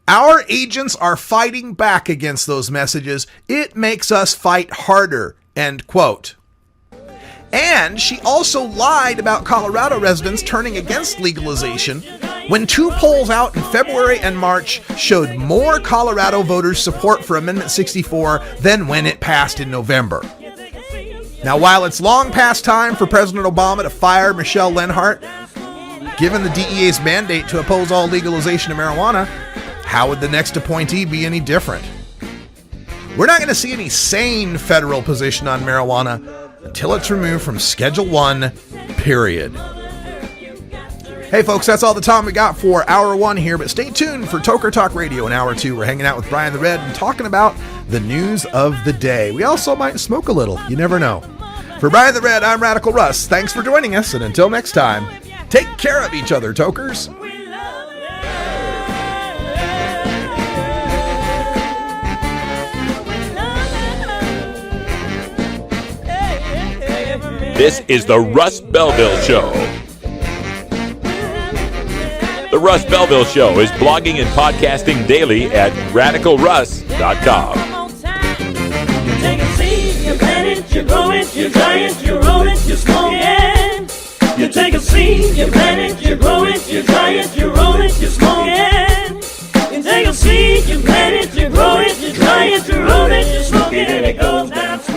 [SPEAKER 7] "Our agents are fighting back against those messages. It makes us fight harder." End quote. And she also lied about Colorado residents turning against legalization when 2 polls out in February and March showed more Colorado voters' support for Amendment 64 than when it passed in November. Now, while it's long past time for President Obama to fire Michelle Lenhart, given the DEA's mandate to oppose all legalization of marijuana, how would the next appointee be any different? We're not going to see any sane federal position on marijuana until it's removed from Schedule 1, period. Hey folks, that's all the time we got for Hour 1 here, but stay tuned for Toker Talk Radio in Hour 2. We're hanging out with Brian the Red and talking about the news of the day. We also might smoke a little, you never know. For Brian the Red, I'm Radical Russ. Thanks for joining us, and until next time, take care of each other, Tokers.
[SPEAKER 1] This is the Russ Belville Show. The Russ Belville Show is blogging and podcasting daily at radicalruss.com.
[SPEAKER 2] Take a seat, it, you dry it, you roll it, you smoke it. You take a seed, you plant it, you grow it, you dry it, you roll it, you smoke it. You take a seed, you plant it, you grow it, you dry it, you roll it, you smoke it, and it goes down.